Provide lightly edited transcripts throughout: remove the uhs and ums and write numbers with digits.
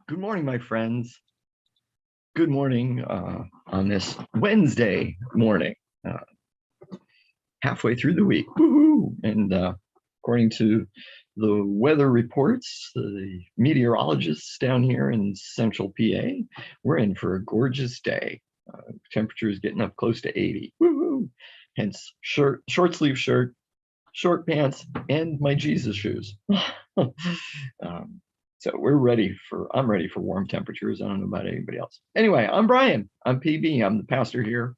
Good morning, my friends. Good morning on this Wednesday morning, uh, halfway through the week. Woohoo! And according to the weather reports, the meteorologists down here in central PA, we're in for a gorgeous day. Temperature is getting up close to 80. Woohoo! Hence, short sleeve shirt, short pants, and my Jesus shoes. So I'm ready for warm temperatures. I don't know about anybody else. Anyway, I'm Brian. I'm PB. I'm the pastor here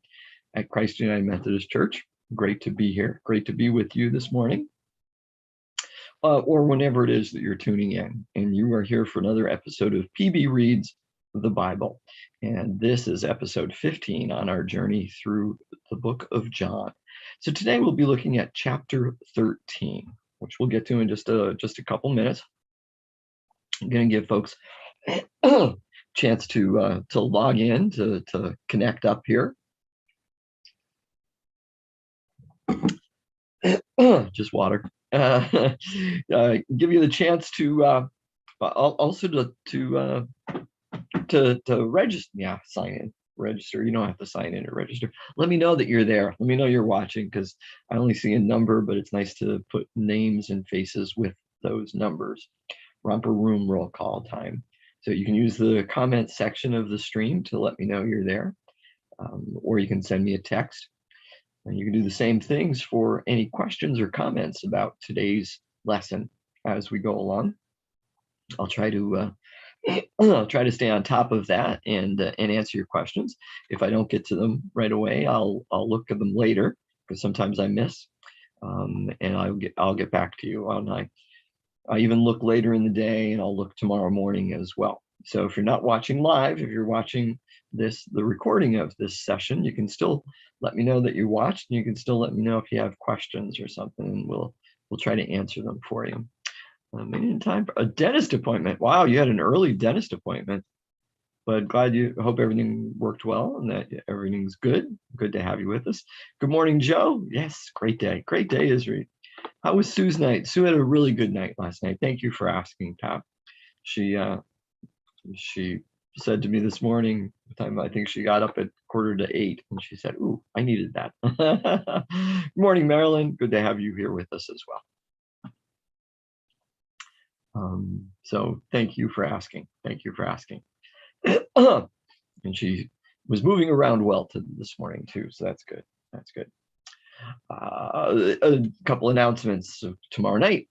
at Christ United Methodist Church. Great to be here. Great to be with you this morning, or whenever it is that you're tuning in. And you are here for another episode of PB Reads the Bible. And this is episode 15 on our journey through the book of John. So today we'll be looking at chapter 13, which we'll get to in just a couple minutes. I'm going to give folks a chance to log in, to connect up here. Just water. Give you the chance to also to register. Yeah, sign in, register. You don't have to sign in or register. Let me know that you're there. Let me know you're watching, because I only see a number, but it's nice to put names and faces with those numbers. Romper room roll call time. So you can use the comment section of the stream to let me know you're there, or you can send me a text. And you can do the same things for any questions or comments about today's lesson as we go along. I'll try to stay on top of that and answer your questions. If I don't get to them right away, I'll look at them later, because sometimes I miss, and I'll get back to you. I even look later in the day, and I'll look tomorrow morning as well. So if you're not watching live, if you're watching the recording of this session, you can still let me know that you watched, and you can still let me know if you have questions or something, and we'll try to answer them for you. Made it in time for a dentist appointment. Wow, you had an early dentist appointment. But hope everything worked well and that everything's good. Good to have you with us. Good morning, Joe. Yes, great day. Great day, Isri. How was Sue's night? Sue had a really good night last night. Thank you for asking, Pat. She said to me this morning, I think she got up at 7:45, and she said, "Ooh, I needed that." Good morning, Marilyn. Good to have you here with us as well. So thank you for asking. Thank you for asking. And she was moving around well this morning too, so that's good. That's good. A couple announcements. So tomorrow night.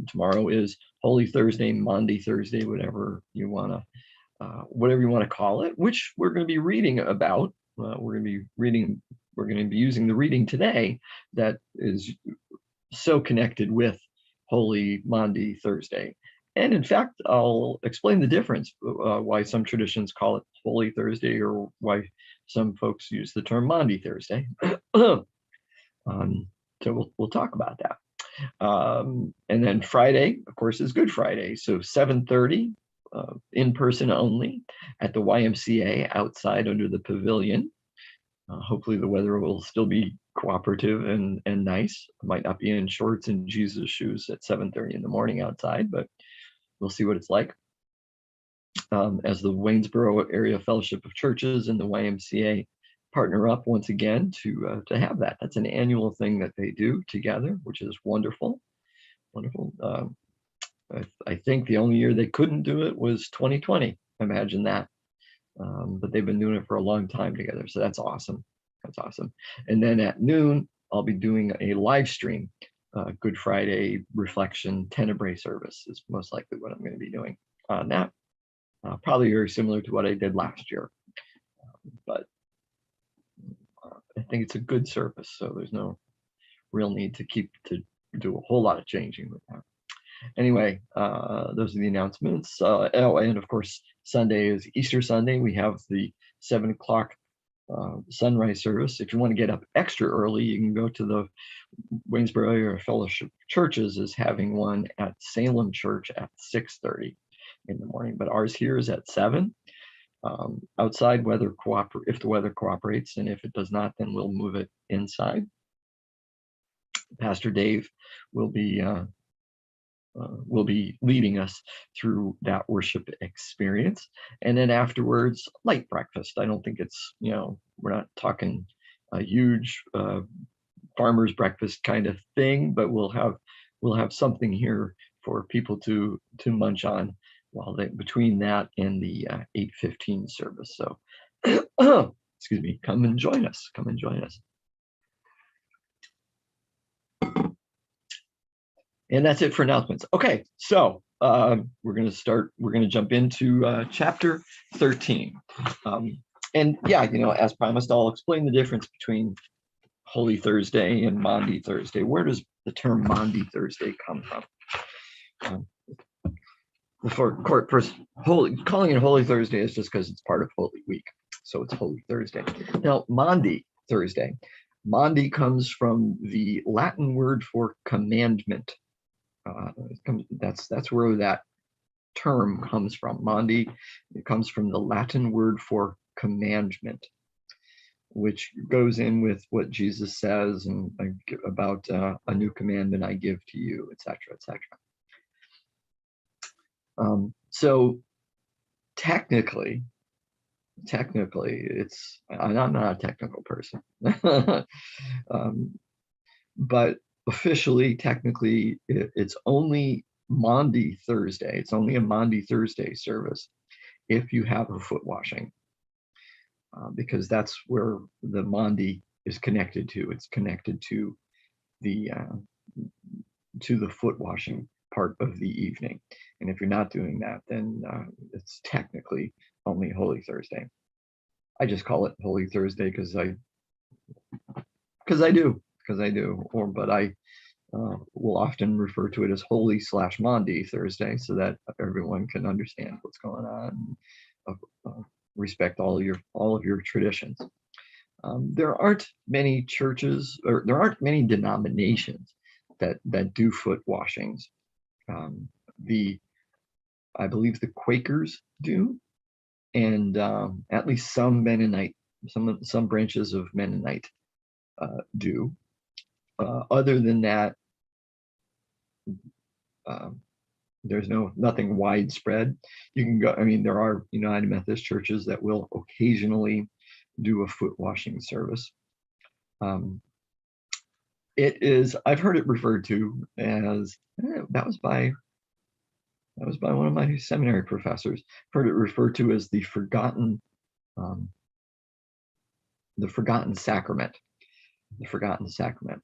Tomorrow is Holy Thursday, Maundy Thursday, whatever you want to call it, which we're going to be reading about. We're going to be using the reading today that is so connected with Holy Maundy Thursday. And in fact, I'll explain the difference, why some traditions call it Holy Thursday, or why some folks use the term Maundy Thursday. So we'll talk about that. And then Friday, of course, is Good Friday. So 7:30, in person only, at the YMCA outside under the pavilion. Hopefully the weather will still be cooperative and nice. I might not be in shorts and Jesus shoes at 7:30 in the morning outside, but we'll see what it's like. As the Waynesboro Area Fellowship of Churches and the YMCA partner up once again to have that. That's an annual thing that they do together, which is wonderful. Wonderful. I think the only year they couldn't do it was 2020. Imagine that. But they've been doing it for a long time together, so that's awesome. That's awesome. And then at noon, I'll be doing a live stream. Good Friday reflection Tenebrae service is most likely what I'm going to be doing on that. Probably very similar to what I did last year, but I think it's a good service, so there's no real need to do a whole lot of changing with that. Anyway, those are the announcements. And of course, Sunday is Easter Sunday. We have the 7 o'clock sunrise service. If you want to get up extra early, you can go to the Waynesboro Area Fellowship Churches is having one at Salem Church at 6:30 in the morning, but ours here is at 7. Outside if the weather cooperates, and if it does not, then we'll move it inside. Pastor Dave will be will be leading us through that worship experience. And then afterwards, light breakfast. I don't think it's, we're not talking a huge farmer's breakfast kind of thing, but we'll have something here for people to munch on while between that and the 8:15 service. So excuse me, come and join us. Come and join us. And that's it for announcements. Okay, so we're going to jump into chapter 13. And yeah, as promised, I'll explain the difference between Holy Thursday and Maundy Thursday. Where does the term Maundy Thursday come from? For court person, calling it Holy Thursday is just because it's part of Holy Week, so it's Holy Thursday. Now, Maundy Thursday. Maundy comes from the Latin word for commandment. That's where that term comes from. Maundy, it comes from the Latin word for commandment, which goes in with what Jesus says and about a new commandment I give to you, etc., etc. So technically, it's, I'm not a technical person, but officially, technically, it's only Maundy Thursday. It's only a Maundy Thursday service if you have a foot washing, because that's where the Maundy is connected to. It's connected to the foot washing part of the evening. And if you're not doing that, then it's technically only Holy Thursday. I just call it Holy Thursday because I do, but I will often refer to it as Holy/Maundy Thursday so that everyone can understand what's going on, and respect all of your traditions. There aren't many churches, or there aren't many denominations that do foot washings. I believe the Quakers do, and at least some Mennonite, some branches of Mennonite do. Other than that, there's nothing widespread. You can go. I mean, there are United Methodist churches that will occasionally do a foot washing service. It is. I've heard it referred to as that was by one of my seminary professors. Heard it referred to as the forgotten sacrament. The forgotten sacrament.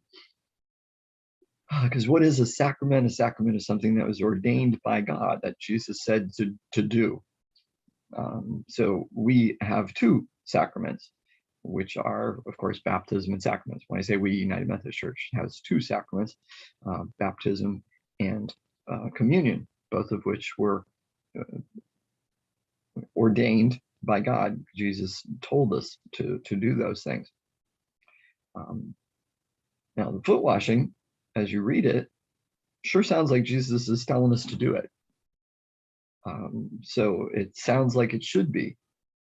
Because what is a sacrament? A sacrament is something that was ordained by God, that Jesus said to do. So we have two sacraments, which are, of course, baptism and sacraments. When I say we, United Methodist Church has two sacraments, baptism and communion, both of which were ordained by God. Jesus told us to do those things. Now, the foot washing, as you read it, sure sounds like Jesus is telling us to do it. So it sounds like it should be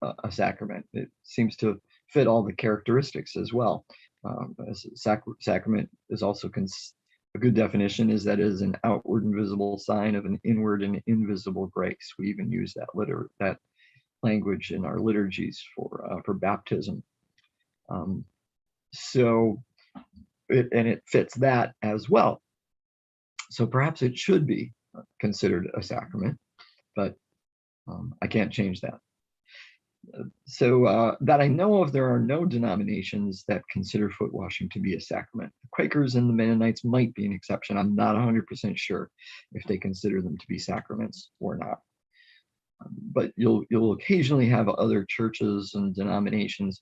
a sacrament. It seems to fit all the characteristics as well. As a sacrament is also a good definition is that it is an outward and visible sign of an inward and invisible grace. We even use that language in our liturgies for baptism. So it fits that as well. So perhaps it should be considered a sacrament, but I can't change that. So that I know of, there are no denominations that consider foot washing to be a sacrament. The Quakers and the Mennonites might be an exception. I'm not 100% sure if they consider them to be sacraments or not. But you'll occasionally have other churches and denominations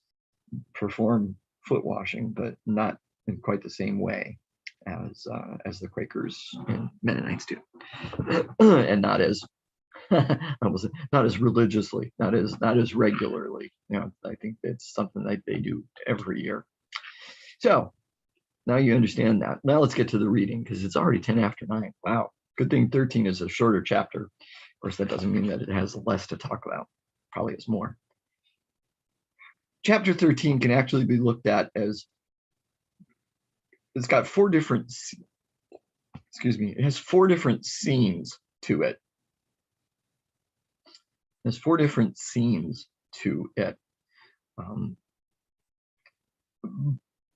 perform foot washing, but not in quite the same way as the Quakers and Mennonites do, and not as not as religiously, not as regularly. I think it's something that they do every year. So now you understand that. Now let's get to the reading, because it's already 10 after 9. Wow, good thing 13 is a shorter chapter. Of course, that doesn't mean that it has less to talk about. Probably has more. Chapter 13 can actually be looked at as, it's got 4 different excuse me, it has 4 different scenes to it. There's 4 different scenes to it.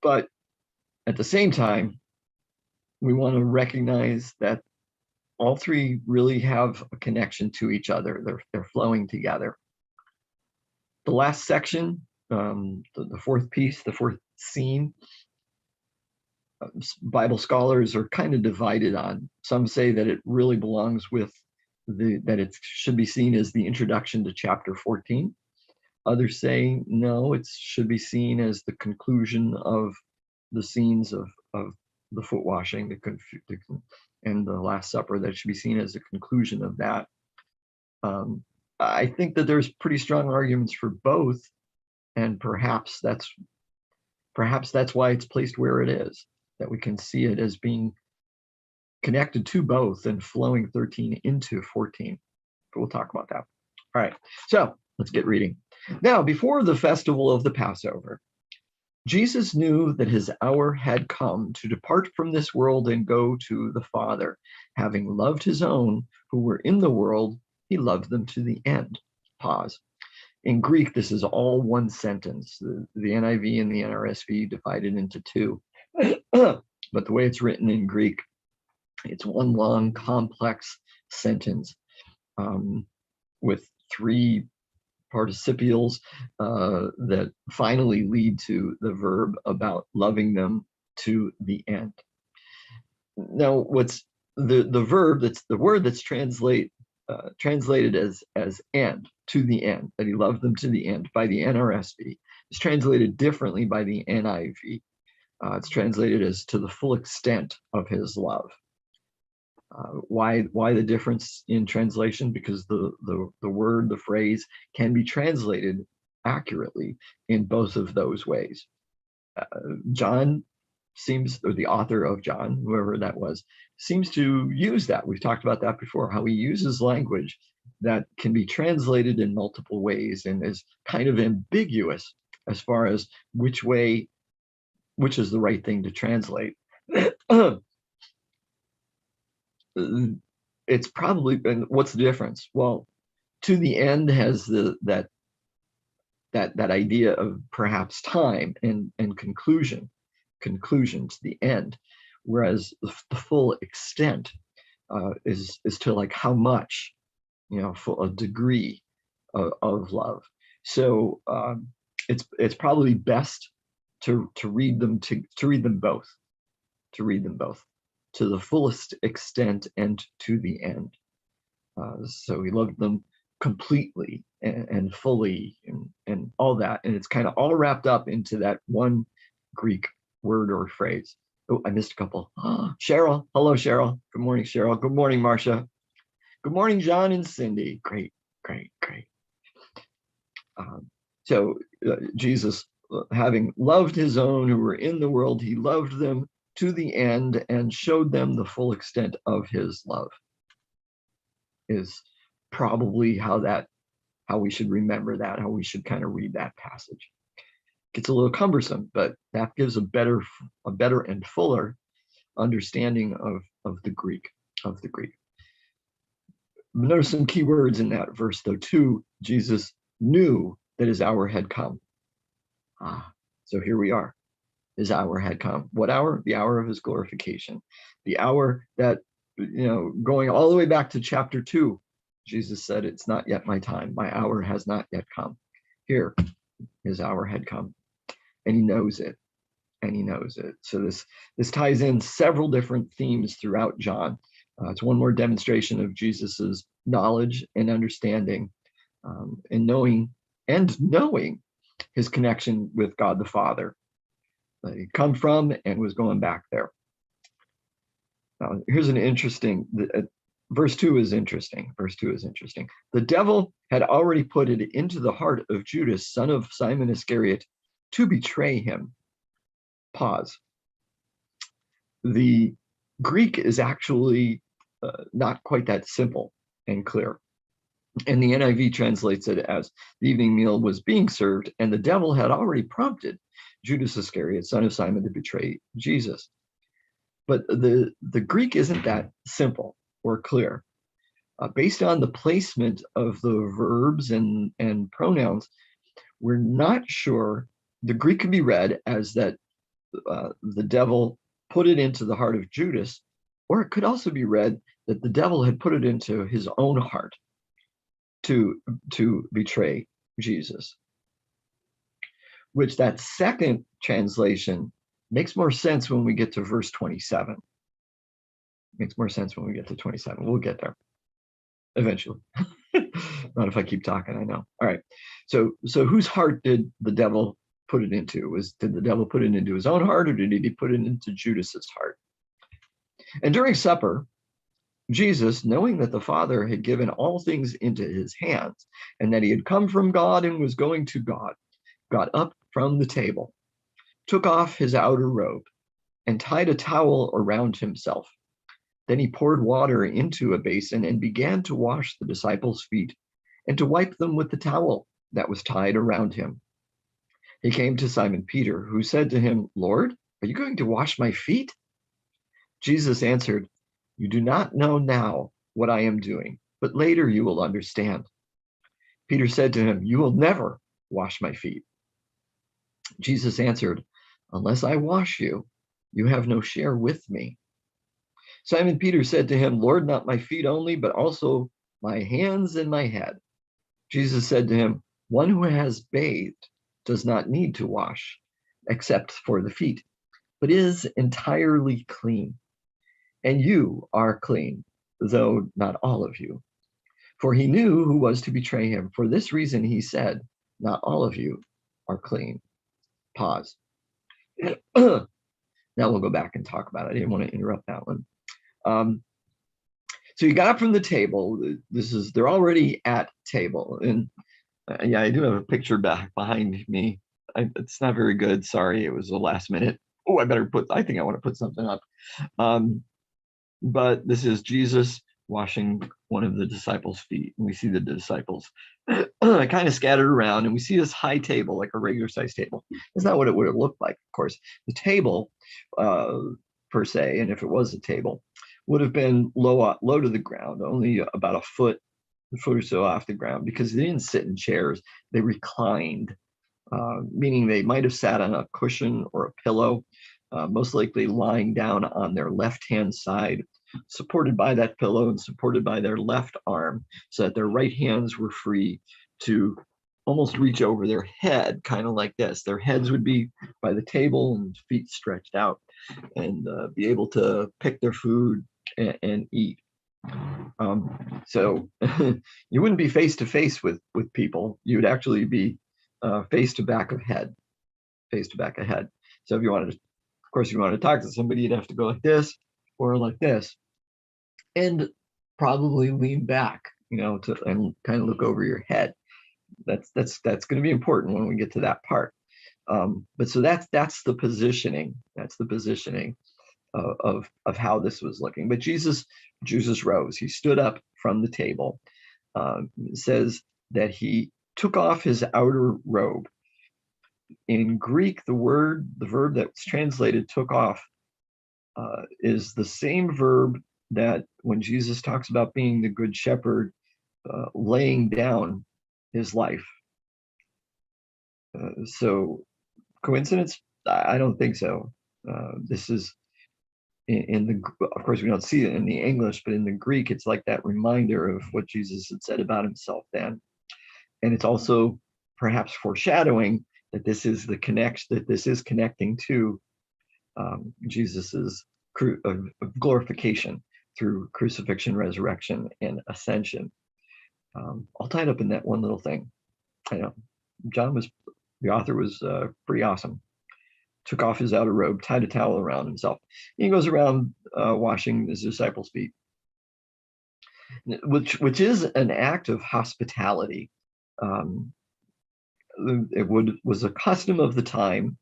But at the same time, we want to recognize that all 3 really have a connection to each other. They're flowing together. The last section, the 4th piece, the 4th scene, Bible scholars are kind of divided on. Some say that it really belongs with that it should be seen as the introduction to chapter 14. Others say no, it should be seen as the conclusion of the scenes of the foot washing, and the Last Supper. That should be seen as the conclusion of that. I think that there's pretty strong arguments for both, and perhaps that's why it's placed where it is, that we can see it as being connected to both and flowing 13 into 14. But we'll talk about that. All right, so let's get reading. Now, before the festival of the Passover, Jesus knew that his hour had come to depart from this world and go to the Father. Having loved his own who were in the world, he loved them to the end. Pause. In Greek, this is all one sentence. The NIV and the NRSV divided into 2. But the way it's written in Greek, it's one long, complex sentence with 3 participles that finally lead to the verb about loving them to the end. Now, what's the verb, that's the word that's translated as end, to the end, that he loved them to the end by the NRSV, is translated differently by the NIV. It's translated as to the full extent of his love. Why the difference in translation? Because the word, the phrase, can be translated accurately in both of those ways. John seems, or the author of John, whoever that was, seems to use that. We've talked about that before, how he uses language that can be translated in multiple ways and is kind of ambiguous as far as which is the right thing to translate. It's probably, and what's the difference? Well, to the end has that idea of perhaps time and conclusion to the end, whereas the full extent is to like how much, for a degree of love. So it's probably best to read them both, to the fullest extent and to the end. So he loved them completely and fully and all that. And it's kind of all wrapped up into that one Greek word or phrase. Oh, I missed a couple. Cheryl. Hello, Cheryl. Good morning, Cheryl. Good morning, Marcia. Good morning, John and Cindy. Great. So Jesus, having loved his own who were in the world, he loved them to the end and showed them the full extent of his love, is probably how we should remember that, how we should kind of read that passage. Gets a little cumbersome, but that gives a better and fuller understanding of the Greek. Notice some key words in that verse though too. Jesus knew that his hour had come. So here we are. His hour had come. What hour? The hour of his glorification. The hour that, going all the way back to chapter 2, Jesus said, it's not yet my time. My hour has not yet come. Here, his hour had come. And he knows it. So this ties in several different themes throughout John. It's one more demonstration of Jesus's knowledge and understanding, and knowing his connection with God the Father. He'd come from and was going back there. Now, here's an interesting, verse 2 is interesting. The devil had already put it into the heart of Judas, son of Simon Iscariot, to betray him. Pause. The Greek is actually not quite that simple and clear. And the NIV translates it as the evening meal was being served, and the devil had already prompted Judas Iscariot, son of Simon, to betray Jesus. But the Greek isn't that simple or clear. Based on the placement of the verbs and pronouns, we're not sure. The Greek can be read as that the devil put it into the heart of Judas, or it could also be read that the devil had put it into his own heart to betray Jesus. Which that second translation makes more sense when we get to verse 27. Makes more sense when we get to 27. We'll get there eventually. Not if I keep talking, I know. All right. So whose heart did the devil put it into? Did the devil put it into his own heart, or did he put it into Judas's heart? And during supper, Jesus, knowing that the Father had given all things into his hands, and that he had come from God and was going to God, got up from the table, took off his outer robe, and tied a towel around himself. Then he poured water into a basin and began to wash the disciples' feet and to wipe them with the towel that was tied around him. He came to Simon Peter, who said to him, "Lord, are you going to wash my feet?" Jesus answered, "You do not know now what I am doing, but later you will understand." Peter said to him, "You will never wash my feet." Jesus answered, "Unless I wash you, you have no share with me." Simon Peter said to him, "Lord, not my feet only, but also my hands and my head." Jesus said to him, "One who has bathed does not need to wash, except for the feet, but is entirely clean. And you are clean, though not all of you." For he knew who was to betray him. For this reason he said, "Not all of you are clean." Pause. Now we'll go back and talk about it. I didn't want to interrupt that one. So he got up from the table. They're already at table. And yeah, I do have a picture back behind me. It's not very good. Sorry, it was the last minute. Oh, I think I want to put something up. But this is Jesus washing one of the disciples' feet. And we see the disciples kind of scattered around, and we see this high table, like a regular size table. That's not what it would have looked like, of course. The table, per se, and if it was a table, would have been low to the ground, only about a foot or so off the ground, because they didn't sit in chairs. They reclined, meaning they might have sat on a cushion or a pillow, most likely lying down on their left-hand side, supported by that pillow and supported by their left arm, so that their right hands were free to almost reach over their head, kind of like this. Their heads would be by the table and feet stretched out, and be able to pick their food and eat. So you wouldn't be face to face with people. You would actually be face to back of head. So if you wanted to, of course, if you wanted to talk to somebody, you'd have to go like this or like this, and probably lean back, and kind of look over your head. That's going to be important when we get to that part. But so that's the positioning. That's the positioning of how this was looking. But Jesus rose. He stood up from the table. It says that he took off his outer robe. In Greek, the verb that's translated "took off" is the same verb that when Jesus talks about being the good shepherd, laying down his life. So coincidence? I don't think so. This is of course, we don't see it in the English, but in the Greek, it's like that reminder of what Jesus had said about himself then. And it's also perhaps foreshadowing that this is connecting to Jesus's glorification through crucifixion, resurrection, and ascension. All tied up in that one little thing. I know the author was pretty awesome. Took off his outer robe, tied a towel around himself. He goes around washing his disciples' feet, which is an act of hospitality. It was a custom of the time,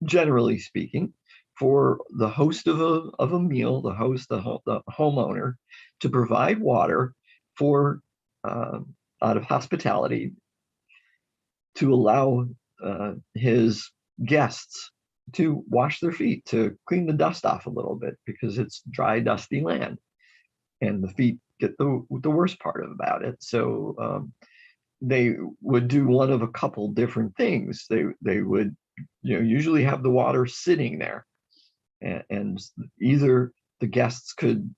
generally speaking, for the host of a meal, the homeowner, to provide water for out of hospitality, to allow his guests to wash their feet, to clean the dust off a little bit, because it's dry, dusty land, and the feet get the worst part about it. So they would do one of a couple different things. They would, usually have the water sitting there, and either the guests could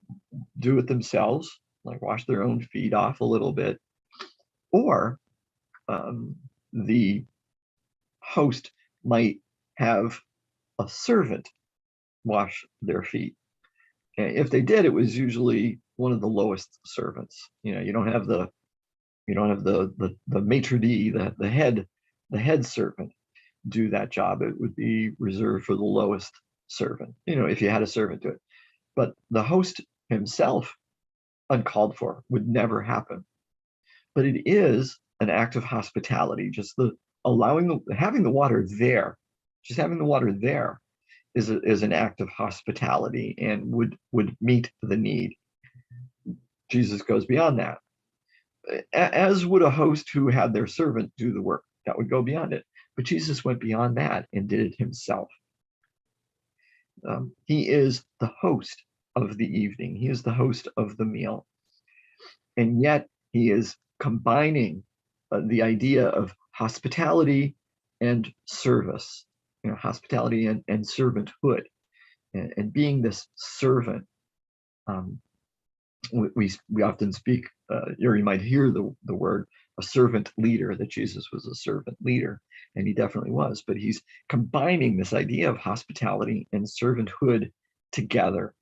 do it themselves, like wash their own feet off a little bit, or the host might have a servant wash their feet. And if they did, it was usually one of the lowest servants. You don't have the maitre d', the head servant do that job. It would be reserved for the lowest servant, if you had a servant do it. But the host himself, uncalled for, would never happen. But it is an act of hospitality. Just having the water there, just having the water there is an act of hospitality, and would meet the need. Jesus goes beyond that, as would a host who had their servant do the work. That would go beyond it. But Jesus went beyond that and did it himself. He is the host of the evening. He is the host of the meal. And yet he is combining the idea of hospitality and service, hospitality and servanthood, and being this servant. We often speak, or you might hear the word, a servant leader, that Jesus was a servant leader, and he definitely was. But he's combining this idea of hospitality and servanthood together.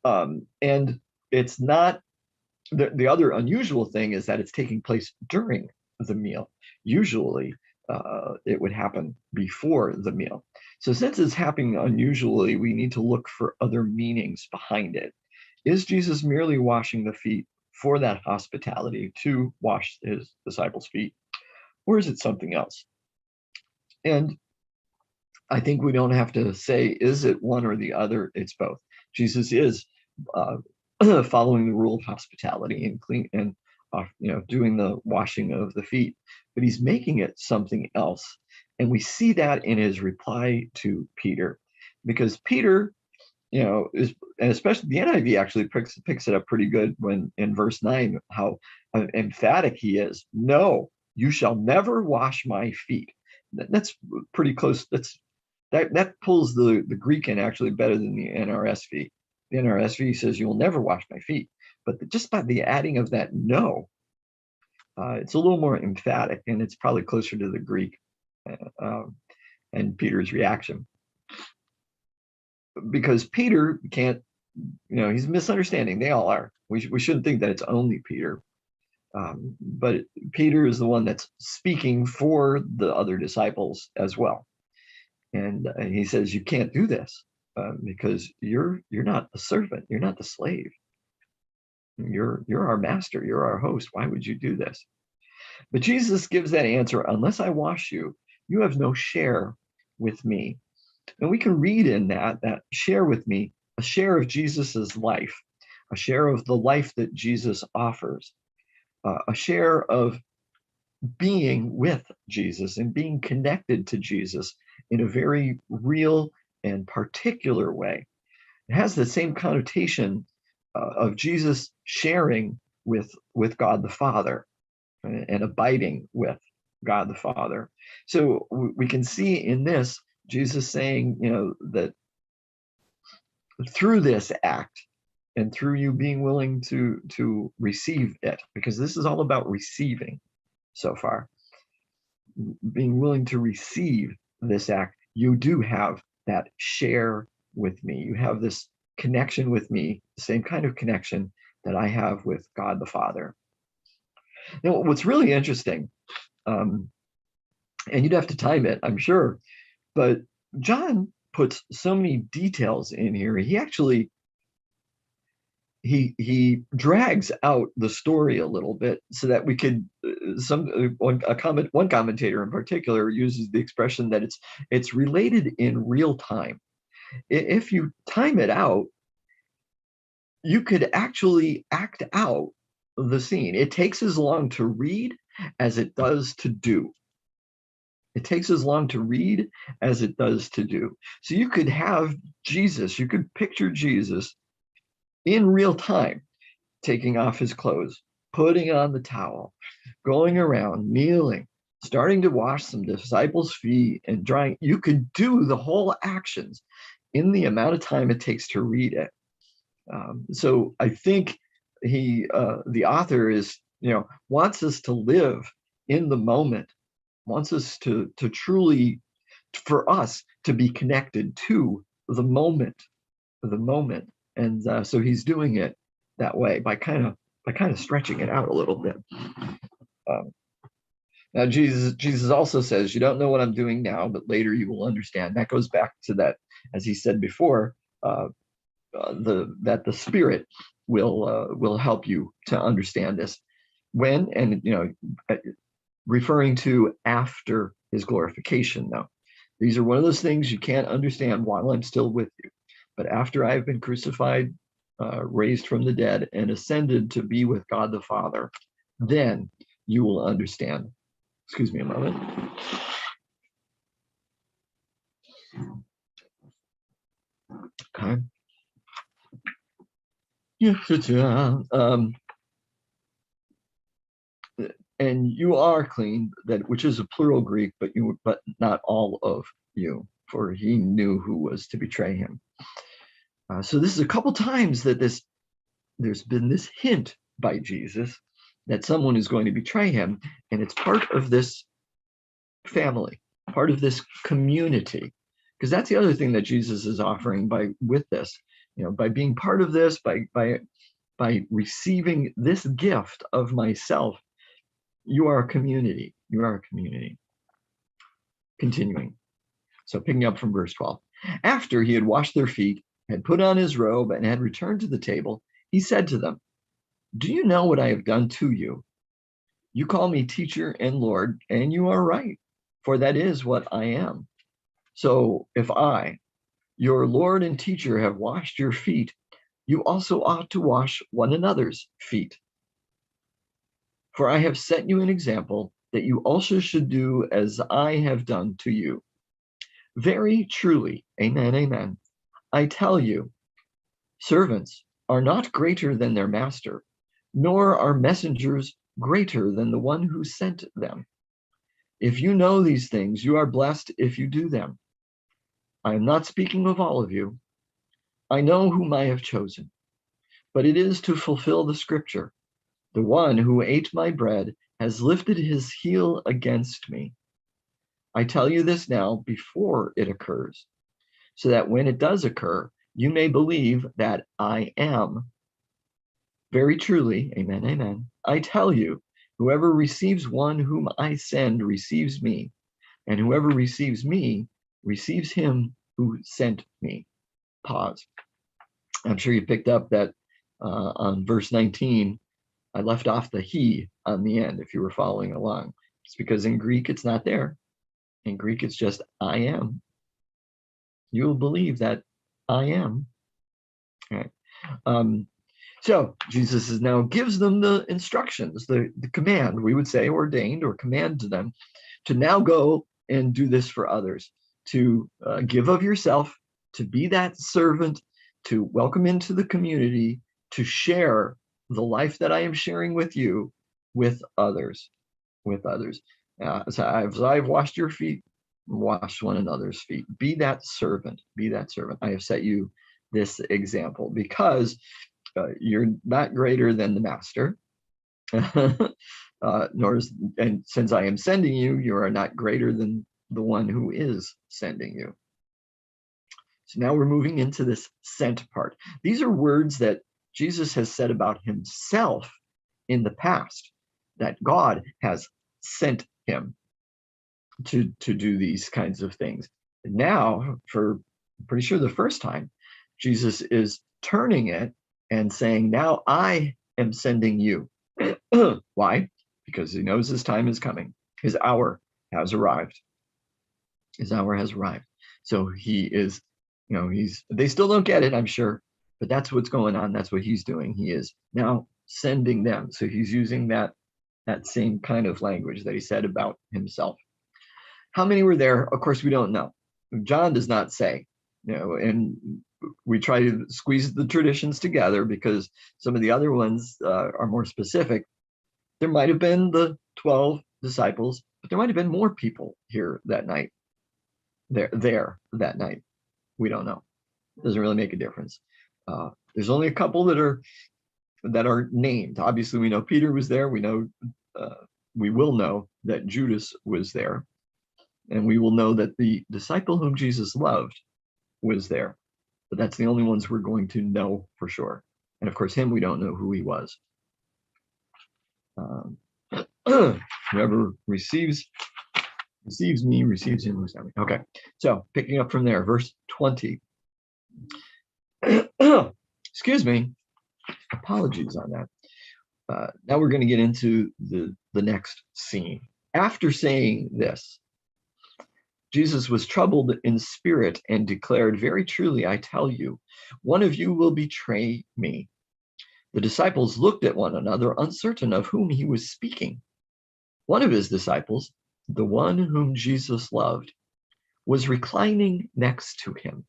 And it's not, the other unusual thing is that it's taking place during the meal. Usually it would happen before the meal. So since it's happening unusually, we need to look for other meanings behind it. Is Jesus merely washing the feet for that hospitality, to wash his disciples' feet, or is it something else? And I think we don't have to say, is it one or the other? It's both. Jesus is following the rule of hospitality and doing the washing of the feet, but he's making it something else. And we see that in his reply to Peter, because Peter, is, and especially the NIV actually picks it up pretty good when in verse 9, how emphatic he is. No, you shall never wash my feet. That's pretty close. That pulls the Greek in actually better than the NRSV. The NRSV says, you will never wash my feet. But just by the adding of that no, it's a little more emphatic, and it's probably closer to the Greek and Peter's reaction. Because Peter can't, he's misunderstanding. They all are. We shouldn't think that it's only Peter. But Peter is the one that's speaking for the other disciples as well. And he says, you can't do this because you're not the servant. You're not the slave. You're our master. You're our host. Why would you do this? But Jesus gives that answer: unless I wash you, you have no share with me. And we can read in that share with me, a share of Jesus's life, a share of the life that Jesus offers, a share of being with Jesus and being connected to Jesus in a very real and particular way. It has the same connotation of Jesus sharing with God the Father and abiding with God the Father. So we can see in this Jesus saying, that through this act and through you being willing to receive it, because this is all about receiving so far, being willing to receive this act, you do have that share with me. You have this connection with me, the same kind of connection that I have with God the Father. Now, what's really interesting, and you'd have to time it, I'm sure, but John puts so many details in here. He actually he drags out the story a little bit so that we could one commentator in particular uses the expression that it's related in real time. If you time it out, you could actually act out the scene. It takes as long to read as it does to do. It takes as long to read as it does to do. So you could have Jesus, you could picture Jesus in real time, taking off his clothes, putting on the towel, going around, kneeling, starting to wash some disciples' feet and drying. You could do the whole actions in the amount of time it takes to read it. So I think the author is, wants us to live in the moment, wants us to truly, for us to be connected to the moment, and so he's doing it that way by kind of stretching it out a little bit. Now Jesus also says, "You don't know what I'm doing now, but later you will understand." That goes back to that, as he said before, that the Spirit will help you to understand this when, and referring to after his glorification. Though these are one of those things you can't understand while I'm still with you, but after I've been crucified, raised from the dead, and ascended to be with God the Father, then you will understand. Excuse me a moment. Okay. And you are clean, that which is a plural Greek, but not all of you, for he knew who was to betray him. So this is a couple times that there's been this hint by Jesus that someone is going to betray him, and it's part of this family, part of this community, because that's the other thing that Jesus is offering with this, by being part of this, by receiving this gift of myself. You are a community. You are a community. Continuing. So picking up from verse 12. After he had washed their feet, had put on his robe, and had returned to the table, he said to them, "Do you know what I have done to you? You call me teacher and Lord, and you are right, for that is what I am. So if I, your Lord and teacher, have washed your feet, you also ought to wash one another's feet. For I have set you an example that you also should do as I have done to you. Very truly, amen, amen, I tell you, servants are not greater than their master, nor are messengers greater than the one who sent them. If you know these things, you are blessed if you do them. I am not speaking of all of you. I know whom I have chosen, but it is to fulfill the scripture. The one who ate my bread has lifted his heel against me. I tell you this now before it occurs, so that when it does occur, you may believe that I am. Very truly, amen, amen, I tell you, whoever receives one whom I send receives me, and whoever receives me receives him who sent me. Pause. I'm sure you picked up that on verse 19, I left off the he on the end, if you were following along. It's because in Greek, it's not there. In Greek, it's just I am. You will believe that I am. All right. So Jesus now gives them the instructions, the command, we would say ordained or command to them to now go and do this for others, to give of yourself, to be that servant, to welcome into the community, to share the life that I am sharing with you with others, so I've washed your feet, wash one another's feet. Be that servant, be that servant. I have set you this example because you're not greater than the master, and since I am sending you, you are not greater than the one who is sending you. So now we're moving into this sent part. These are words that Jesus has said about himself in the past, that God has sent him to do these kinds of things. And now, for I'm pretty sure the first time, Jesus is turning it and saying, now I am sending you. Why? Because he knows his time is coming. His hour has arrived. His hour has arrived. So he is, they still don't get it, I'm sure, but that's what's going on. That's what he's doing. He is now sending them. So he's using that same kind of language that he said about himself. How many were there? Of course, we don't know. John does not say, and we try to squeeze the traditions together because some of the other ones are more specific. There might have been the 12 disciples, but there might have been more people here that night. There that night. We don't know. Doesn't really make a difference. There's only a couple that are named. Obviously, we know Peter was there. We will know that Judas was there, and we will know that the disciple whom Jesus loved was there. But that's the only ones we're going to know for sure. And of course, him, we don't know who he was. Whoever receives me, receives him who sent me. Okay, so picking up from there, verse 20. Excuse me, apologies on that. Now we're going to get into the next scene. After saying this, Jesus was troubled in spirit and declared, "Very truly, I tell you, one of you will betray me." The disciples looked at one another, uncertain of whom he was speaking. One of his disciples, the one whom Jesus loved, was reclining next to him.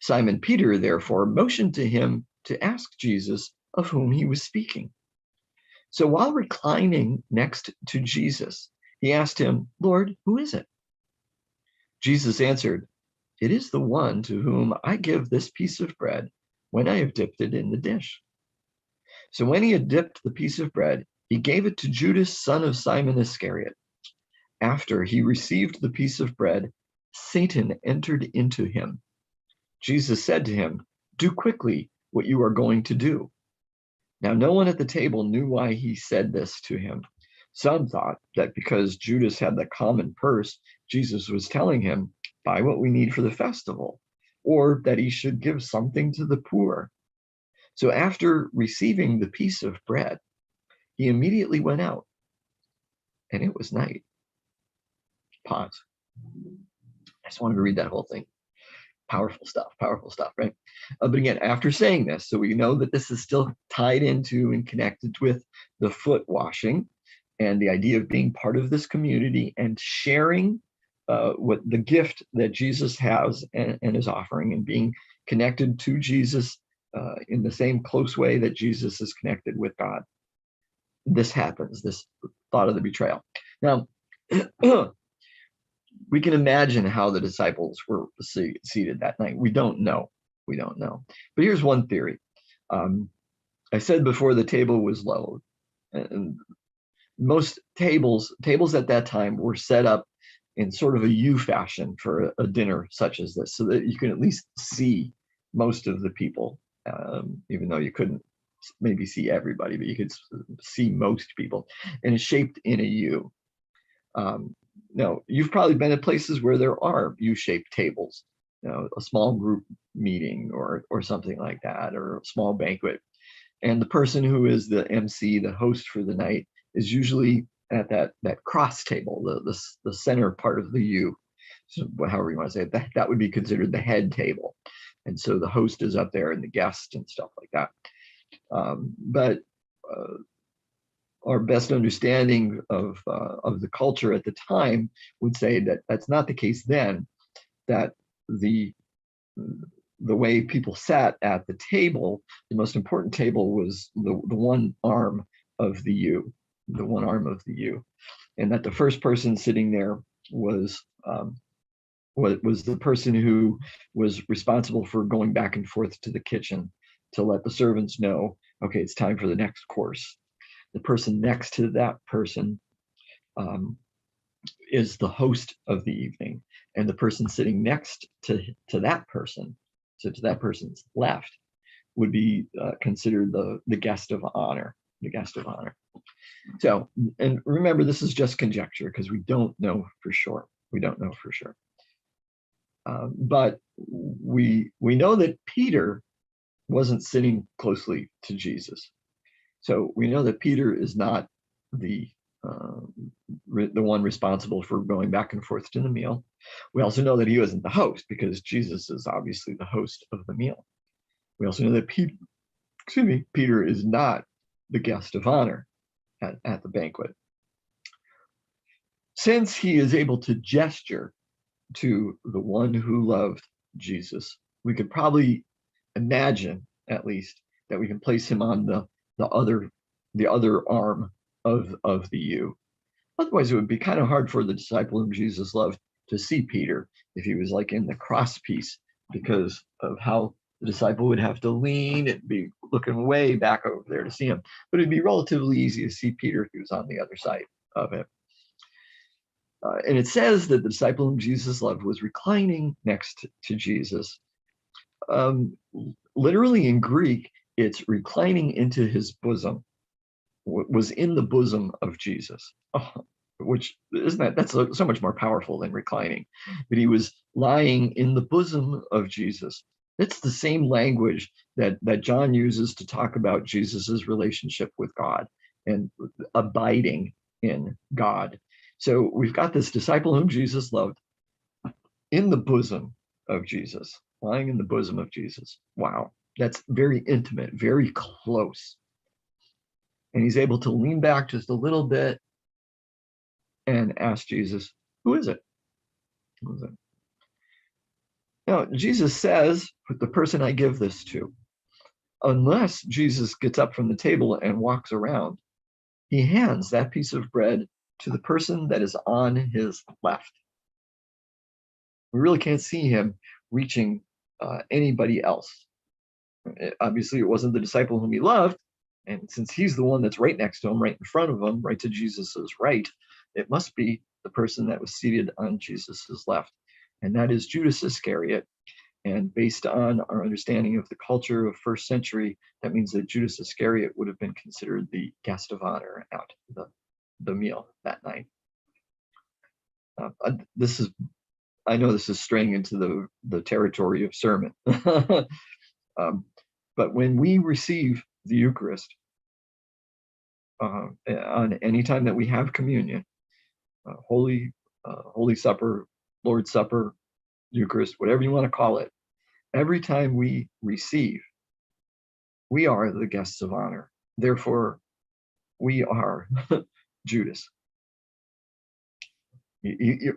Simon Peter, therefore, motioned to him to ask Jesus of whom he was speaking. So while reclining next to Jesus, he asked him, "Lord, who is it?" Jesus answered, "It is the one to whom I give this piece of bread when I have dipped it in the dish." So when he had dipped the piece of bread, he gave it to Judas, son of Simon Iscariot. After he received the piece of bread, Satan entered into him. Jesus said to him, "Do quickly what you are going to do." Now, no one at the table knew why he said this to him. Some thought that because Judas had the common purse, Jesus was telling him, "Buy what we need for the festival," or that he should give something to the poor. So after receiving the piece of bread, he immediately went out, and it was night. Pause. I just wanted to read that whole thing. Powerful stuff, right? But again, after saying this, so we know that this is still tied into and connected with the foot washing and the idea of being part of this community and sharing what the gift that Jesus has and is offering, and being connected to Jesus in the same close way that Jesus is connected with God. This happens, this thought of the betrayal. Now, we can imagine how the disciples were seated that night. We don't know. But here's one theory. I said before the table was low. And most tables at that time were set up in sort of a U fashion for a dinner such as this, so that you can at least see most of the people, even though you couldn't maybe see everybody, but you could see most people, and it's shaped in a U. Now, you've probably been at places where there are U-shaped tables, a small group meeting or something like that, or a small banquet. And the person who is the MC, the host for the night, is usually at that cross table, the center part of the U. So however you want to say it, that would be considered the head table. And so the host is up there and the guest and stuff like that. But our best understanding of the culture at the time would say that that's not the case then, that the way people sat at the table, the most important table was the one arm of the U, and that the first person sitting there was the person who was responsible for going back and forth to the kitchen to let the servants know, okay, it's time for the next course. The person next to that person is the host of the evening, and the person sitting next to that person, so to that person's left, would be considered the guest of honor. So, and remember, this is just conjecture because we don't know for sure. But we know that Peter wasn't sitting closely to Jesus. So we know that Peter is not the one responsible for going back and forth to the meal. We also know that he wasn't the host, because Jesus is obviously the host of the meal. We also know that Peter is not the guest of honor at the banquet. Since he is able to gesture to the one who loved Jesus, we could probably imagine, at least, that we can place him on the other arm of the U. Otherwise, it would be kind of hard for the disciple whom Jesus loved to see Peter if he was like in the cross piece, because of how the disciple would have to lean and be looking way back over there to see him. But it'd be relatively easy to see Peter if he was on the other side of him. And it says that the disciple whom Jesus loved was reclining next to Jesus. Literally in Greek, it's reclining into his bosom, was in the bosom of Jesus. Oh, which isn't that's so much more powerful than reclining. But he was lying in the bosom of Jesus. It's the same language that John uses to talk about Jesus's relationship with God and abiding in God. So we've got this disciple whom Jesus loved in the bosom of Jesus, lying in the bosom of Jesus. Wow, that's very intimate, very close. And he's able to lean back just a little bit and ask Jesus, who is it? Who is it? Now, Jesus says, the person I give this to, unless Jesus gets up from the table and walks around, he hands that piece of bread to the person that is on his left. We really can't see him reaching anybody else. Obviously, it wasn't the disciple whom he loved, and since he's the one that's right next to him, right in front of him, right to Jesus's right, it must be the person that was seated on Jesus's left, and that is Judas Iscariot. And based on our understanding of the culture of first century, that means that Judas Iscariot would have been considered the guest of honor at the meal that night. I know this is straying into the territory of sermon. But when we receive the Eucharist, on any time that we have communion, Holy Supper, Lord's Supper, Eucharist, whatever you want to call it, every time we receive, we are the guests of honor. Therefore, we are Judas.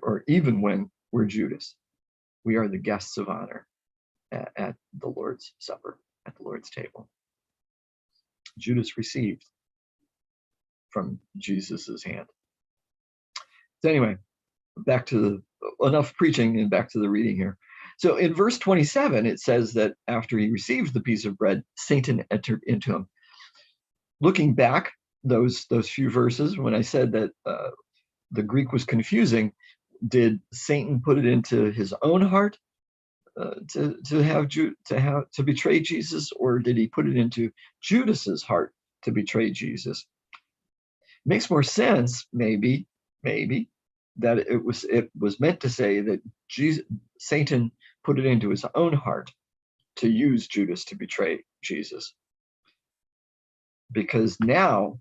Or even when we're Judas, we are the guests of honor at the Lord's Supper, at the Lord's table. Judas received from Jesus's hand. So anyway, back to enough preaching and back to the reading here. So in verse 27, it says that after he received the piece of bread, Satan entered into him. Looking back those few verses, when I said that the Greek was confusing, did Satan put it into his own heart to betray Jesus, or did he put it into Judas's heart to betray Jesus? It makes more sense, maybe, that it was meant to say that Satan put it into his own heart to use Judas to betray Jesus. Because now,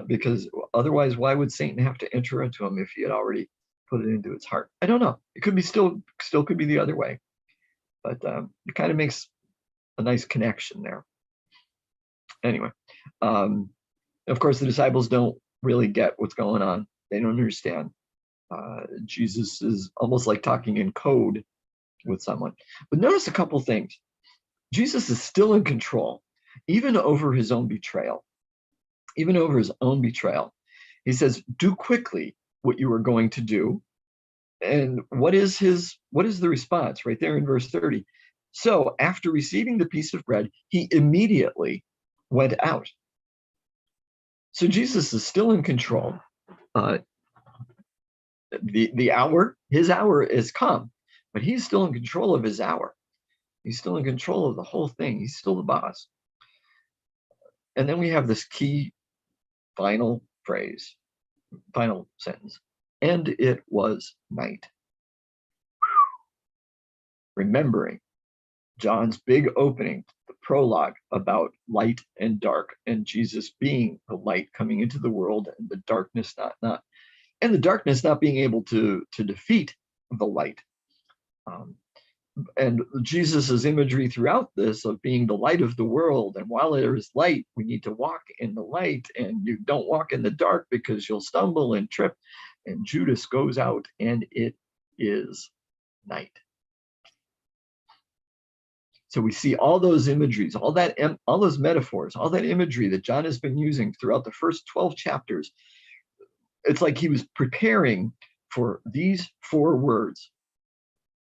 because otherwise, why would Satan have to enter into him if he had already put it into his heart? I don't know. It could be still could be the other way, but it kind of makes a nice connection there. Anyway, of course, the disciples don't really get what's going on. They don't understand. Jesus is almost like talking in code with someone. But notice a couple things. Jesus is still in control, even over his own betrayal. Even over his own betrayal. He says, do quickly what you are going to do. And what is the response? Right there in verse 30. So after receiving the piece of bread, he immediately went out. So Jesus is still in control. The hour, his hour is come, but he's still in control of his hour. He's still in control of the whole thing. He's still the boss. And then we have this key final phrase, final sentence. And it was night. Remembering John's big opening, the prologue about light and dark, and Jesus being the light coming into the world, and the darkness not being able to defeat the light. And Jesus's imagery throughout this of being the light of the world, and while there is light, we need to walk in the light, and you don't walk in the dark because you'll stumble and trip. And Judas goes out, and it is night. So we see all those imageries, all those metaphors, all that imagery that John has been using throughout the first 12 chapters. It's like he was preparing for these 4 words,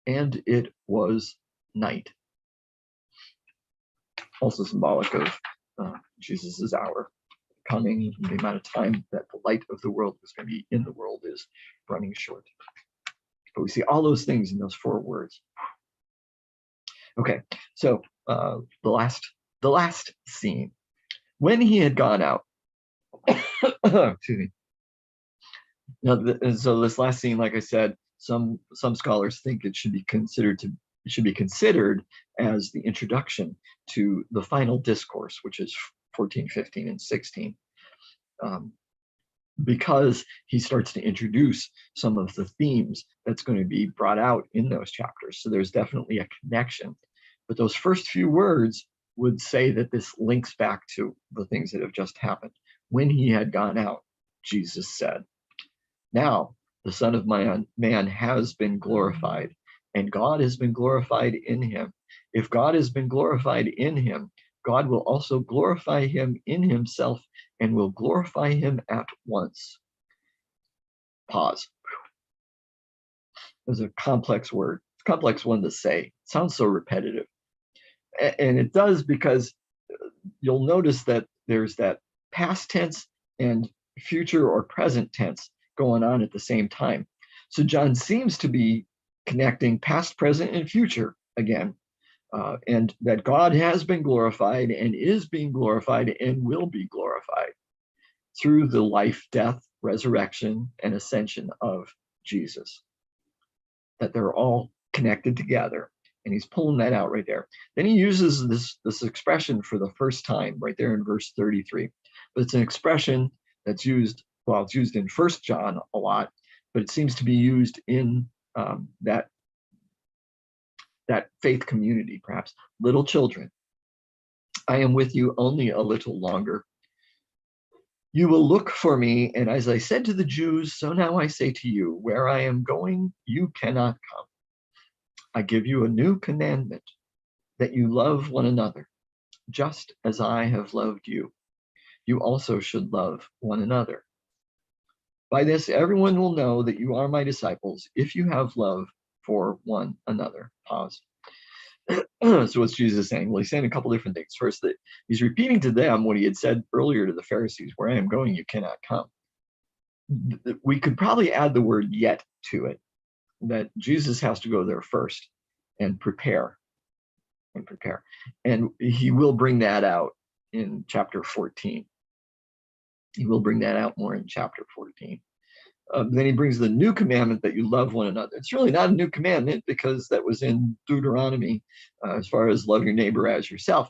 and it was night. Also symbolic of Jesus's hour coming, the amount of time that the light of the world was going to be in the world is running short. But we see all those things in those 4 words. Okay, so the last scene. When he had gone out, excuse me. Now, so this last scene, like I said, some scholars think it should be considered as the introduction to the final discourse, which is 14, 15, and 16, because he starts to introduce some of the themes that's going to be brought out in those chapters. So there's definitely a connection. But those first few words would say that this links back to the things that have just happened. When he had gone out, Jesus said, "Now the Son of Man has been glorified, and God has been glorified in him. If God has been glorified in him, God will also glorify him in himself and will glorify him at once." Pause. It's a complex word. It's a complex one to say. It sounds so repetitive. And it does, because you'll notice that there's that past tense and future or present tense going on at the same time. So John seems to be connecting past, present, and future again, and that God has been glorified and is being glorified and will be glorified through the life, death, resurrection, and ascension of Jesus. That they're all connected together. And he's pulling that out right there. Then he uses this expression for the first time right there in verse 33. But it's an expression that's used, well, it's used in 1 John a lot, but it seems to be used in that faith community, perhaps. Little children, I am with you only a little longer. You will look for me, and as I said to the Jews, so now I say to you, where I am going, you cannot come. I give you a new commandment, that you love one another, just as I have loved you. You also should love one another. By this, everyone will know that you are my disciples, if you have love for one another. Pause. So what's Jesus saying? Well, he's saying a couple different things. First, that he's repeating to them what he had said earlier to the Pharisees, where I am going, you cannot come. We could probably add the word yet to it, that Jesus has to go there first and prepare. And he will bring that out in chapter 14. He will bring that out more in chapter 14. Then he brings the new commandment, that you love one another. It's really not a new commandment, because that was in Deuteronomy, as far as love your neighbor as yourself.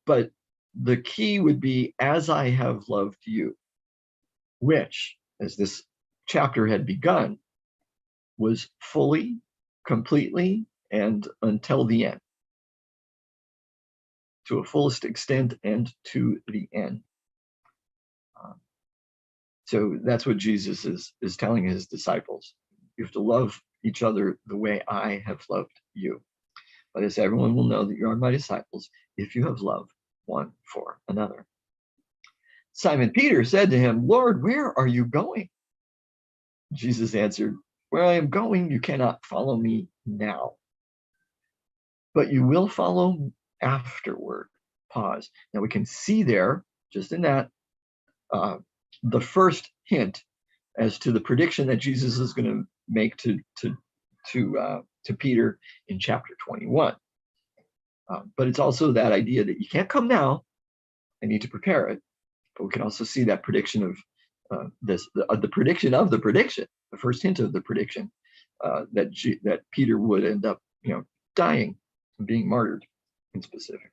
But the key would be, as I have loved you, which, as this chapter had begun, was fully, completely, and until the end. To a fullest extent and to the end. So that's what Jesus is telling his disciples. You have to love each other the way I have loved you. By this, everyone will know that you are my disciples, if you have love one for another. Simon Peter said to him, Lord, where are you going? Jesus answered, where I am going, you cannot follow me now, but you will follow afterward. Pause. Now we can see there, just in that, the first hint as to the prediction that Jesus is going to make to Peter in chapter 21. But it's also that idea that you can't come now. I need to prepare it. But we can also see that prediction of the prediction of the prediction, the first hint of the prediction, that Peter would end up, dying and being martyred in specific.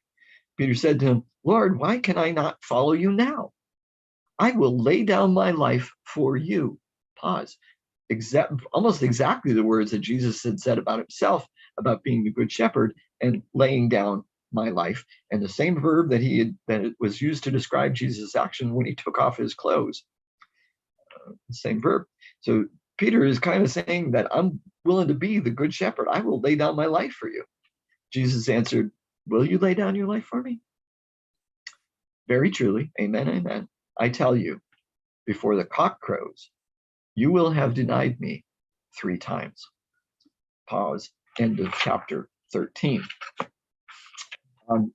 Peter said to him, Lord, why can I not follow you now? I will lay down my life for you. Pause. Almost exactly the words that Jesus had said about himself about being the good shepherd and laying down my life. And the same verb that it was used to describe Jesus' action when he took off his clothes, the same verb. So Peter is kind of saying that I'm willing to be the good shepherd. I will lay down my life for you. Jesus answered, will you lay down your life for me? Very truly, amen, amen. I tell you, before the cock crows, you will have denied me 3 times. Pause. End of chapter 13.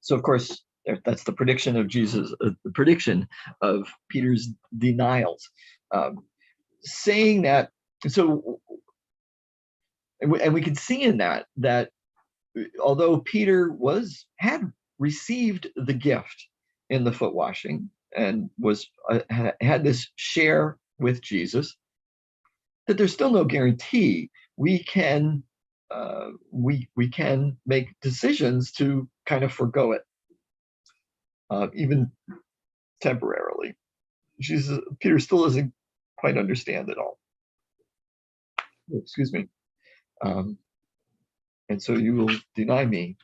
So of course, that's the prediction of Jesus, the prediction of Peter's denials. Saying that, so, and we can see in that although Peter had received the gift in the foot washing and had this share with Jesus, that there's still no guarantee we can make decisions to kind of forgo it, even temporarily. Peter still doesn't quite understand it all. Excuse me. And so you will deny me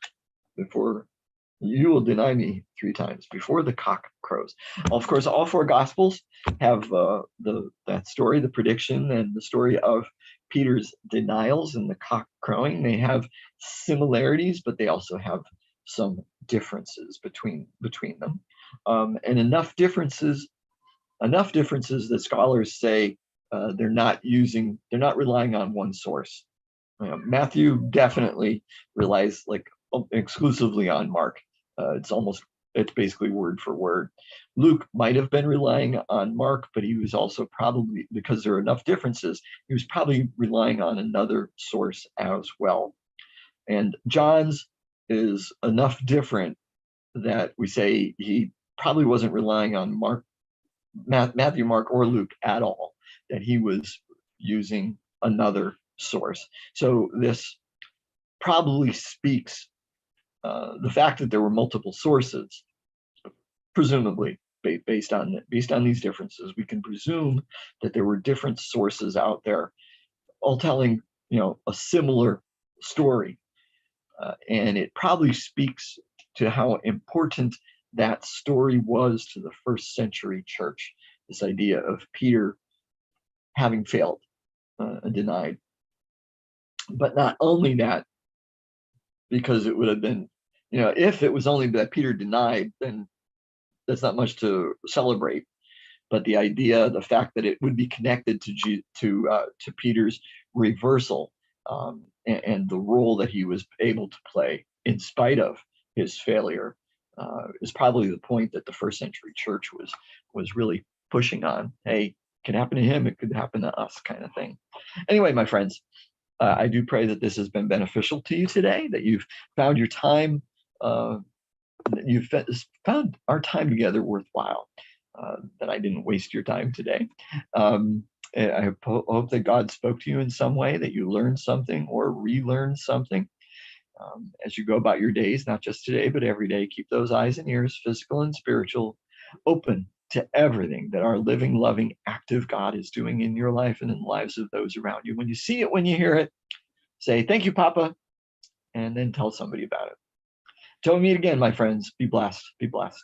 3 times before the cock crows. Of course, all 4 Gospels have that story, the prediction, and the story of Peter's denials and the cock crowing. They have similarities, but they also have some differences between them, and enough differences that scholars say they're not relying on one source. Matthew definitely relies exclusively on Mark. It's basically word for word. Luke might have been relying on Mark, but he was also probably, because there are enough differences, he was probably relying on another source as well. And John's is enough different that we say he probably wasn't relying on Matthew, Mark, or Luke at all, that he was using another source. So this probably speaks, the fact that there were multiple sources, presumably based on these differences, we can presume that there were different sources out there, all telling a similar story, and it probably speaks to how important that story was to the first century church. This idea of Peter having failed and denied, but not only that, because it would have been, if it was only that Peter denied, then that's not much to celebrate. But the fact that it would be connected to Peter's reversal, and the role that he was able to play in spite of his failure, is probably the point that the first century church was really pushing on. Hey, it can happen to him, it could happen to us, kind of thing. Anyway, my friends, I do pray that this has been beneficial to you today, that you've found your time, that you've found our time together worthwhile, that I didn't waste your time today. I hope that God spoke to you in some way, that you learned something or relearned something. As you go about your days, not just today, but every day, keep those eyes and ears, physical and spiritual, open to everything that our living, loving, active God is doing in your life and in the lives of those around you. When you see it, when you hear it, say, thank you, Papa, and then tell somebody about it. Till we meet again, my friends, be blessed, be blessed.